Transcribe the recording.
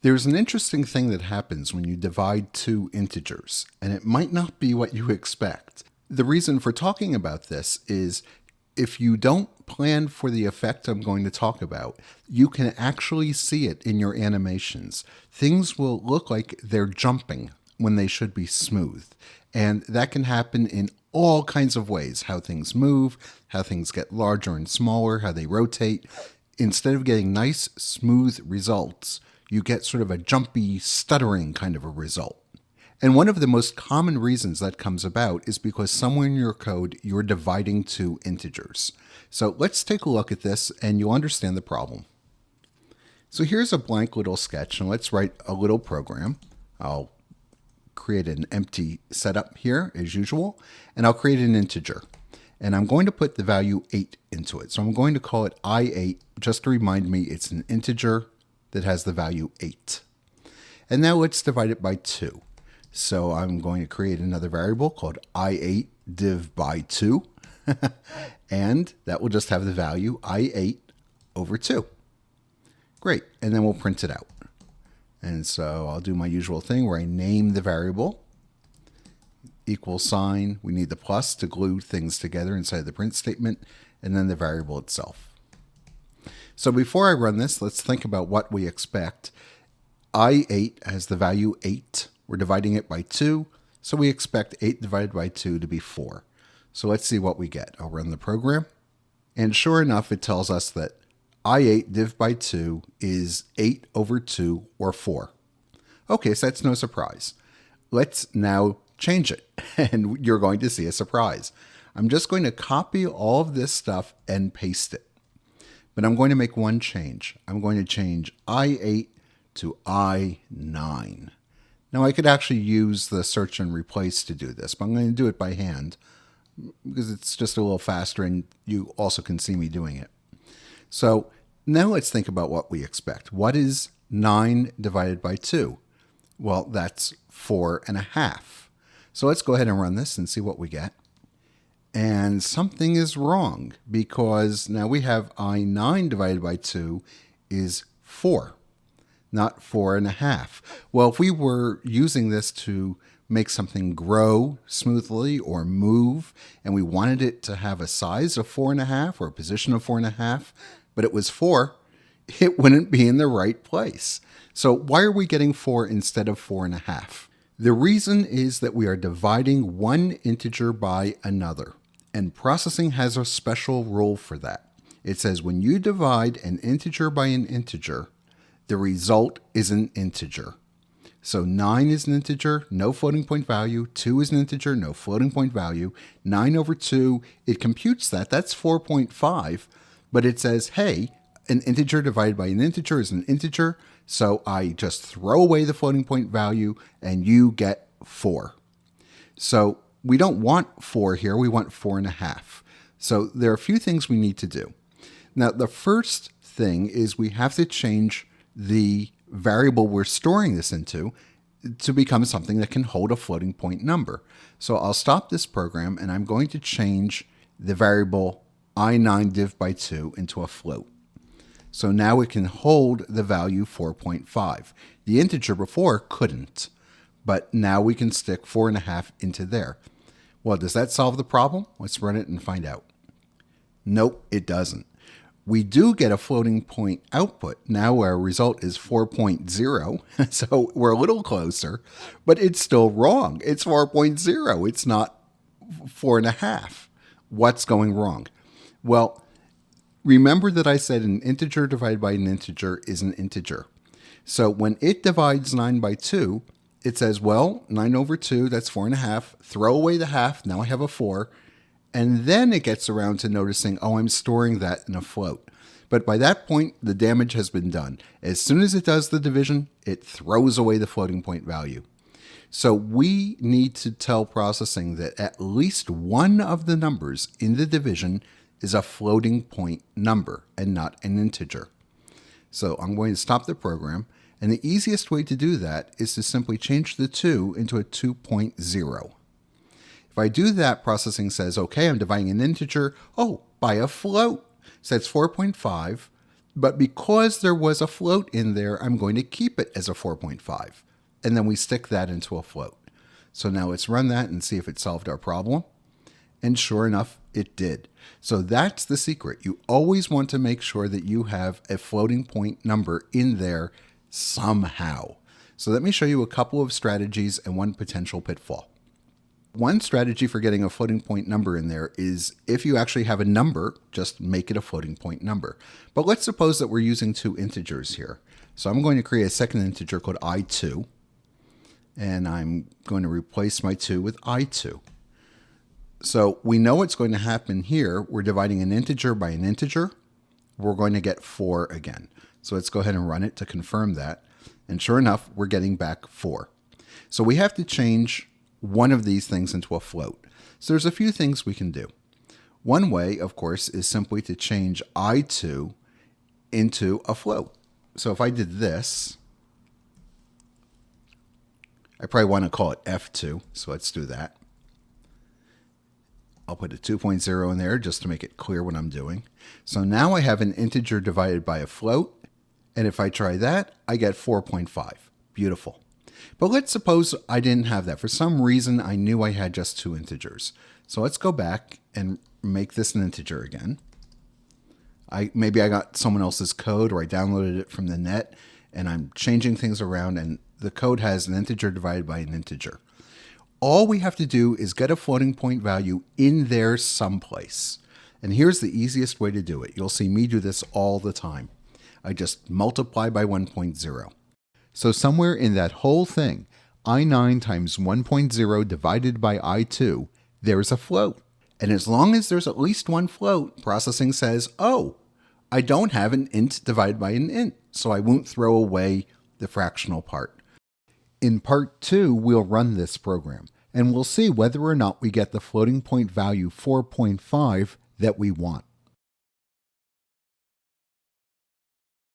There's an interesting thing that happens when you divide two integers, and it might not be what you expect. The reason for talking about this is if you don't plan for the effect I'm going to talk about, you can actually see it in your animations. Things will look like they're jumping when they should be smooth. And that can happen in all kinds of ways. How things move, how things get larger and smaller, how they rotate. Instead of getting nice, smooth results, you get sort of a jumpy, stuttering kind of a result. And one of the most common reasons that comes about is because somewhere in your code, you're dividing two integers. So let's take a look at this and you'll understand the problem. So here's a blank little sketch, and let's write a little program. I'll create an empty setup here as usual, and I'll create an integer. And I'm going to put the value 8 into it. So I'm going to call it I8 just to remind me it's an integer that has the value 8. And now let's divide it by 2. So I'm going to create another variable called I8 div by 2. And that will just have the value I8 over 2. Great. And then we'll print it out. And so I'll do my usual thing where I name the variable. Equal sign. We need the plus to glue things together inside the print statement. And then the variable itself. So before I run this, let's think about what we expect. I8 has the value 8. We're dividing it by 2, so we expect 8 divided by 2 to be 4. So let's see what we get. I'll run the program. And sure enough, it tells us that I8 div by 2 is 8 over 2, or 4. Okay, so that's no surprise. Let's now change it, and you're going to see a surprise. I'm just going to copy all of this stuff and paste it. But I'm going to make one change. I'm going to change I8 to I9. Now I could actually use the search and replace to do this, but I'm going to do it by hand because it's just a little faster and you also can see me doing it. So now let's think about what we expect. What is 9 divided by 2? Well, that's 4.5. So let's go ahead and run this and see what we get. And something is wrong because now we have I9 divided by 2 is 4. Not 4.5. Well, if we were using this to make something grow smoothly or move, and we wanted it to have a size of 4.5 or a position of 4.5, but it was 4, it wouldn't be in the right place. So why are we getting 4 instead of 4.5? The reason is that we are dividing one integer by another, and processing has a special rule for that. It says when you divide an integer by an integer, the result is an integer. So 9 is an integer, no floating point value. 2 is an integer, no floating point value. 9 over 2, it computes that. That's 4.5. But it says, hey, an integer divided by an integer is an integer. So I just throw away the floating point value and you get 4. So we don't want 4 here. We want 4.5. So there are a few things we need to do. Now, the first thing is we have to change the variable we're storing this into to become something that can hold a floating point number. So I'll stop this program and I'm going to change the variable I9 div by 2 into a float. So now it can hold the value 4.5. The integer before couldn't, but now we can stick 4.5 into there. Well, does that solve the problem? Let's run it and find out. Nope, it doesn't. We do get a floating point output. Now our result is 4.0, so we're a little closer, but it's still wrong. It's 4.0. It's not 4.5. What's going wrong? Well, remember that I said an integer divided by an integer is an integer. So when it divides 9 by 2, it says, well, 9 over 2, that's 4.5. Throw away the half. Now I have a 4. And then it gets around to noticing, oh, I'm storing that in a float. But by that point, the damage has been done. As soon as it does the division, it throws away the floating point value. So we need to tell processing that at least one of the numbers in the division is a floating point number and not an integer. So I'm going to stop the program. And the easiest way to do that is to simply change the 2 into a 2.0. If I do that, processing says, okay, I'm dividing an integer, by a float. So that's 4.5. But because there was a float in there, I'm going to keep it as a 4.5. And then we stick that into a float. So now let's run that and see if it solved our problem. And sure enough, it did. So that's the secret. You always want to make sure that you have a floating point number in there somehow. So let me show you a couple of strategies and one potential pitfall. One strategy for getting a floating point number in there is if you actually have a number, just make it a floating point number. But let's suppose that we're using two integers here. So I'm going to create a second integer called I2. And I'm going to replace my 2 with I2. So we know what's going to happen here. We're dividing an integer by an integer. We're going to get 4 again. So let's go ahead and run it to confirm that. And sure enough, we're getting back 4. So we have to change one of these things into a float. So there's a few things we can do. One way, of course, is simply to change I2 into a float. So if I did this, I probably want to call it F2, so let's do that. I'll put a 2.0 in there just to make it clear what I'm doing. So now I have an integer divided by a float, and if I try that, I get 4.5. Beautiful. But let's suppose I didn't have that. For some reason, I knew I had just two integers. So let's go back and make this an integer again. Maybe I got someone else's code or I downloaded it from the net and I'm changing things around and the code has an integer divided by an integer. All we have to do is get a floating point value in there someplace. And here's the easiest way to do it. You'll see me do this all the time. I just multiply by 1.0. So somewhere in that whole thing, I9 times 1.0 divided by I2, there's a float. And as long as there's at least one float, processing says, oh, I don't have an int divided by an int, so I won't throw away the fractional part. In part 2, we'll run this program, and we'll see whether or not we get the floating point value 4.5 that we want.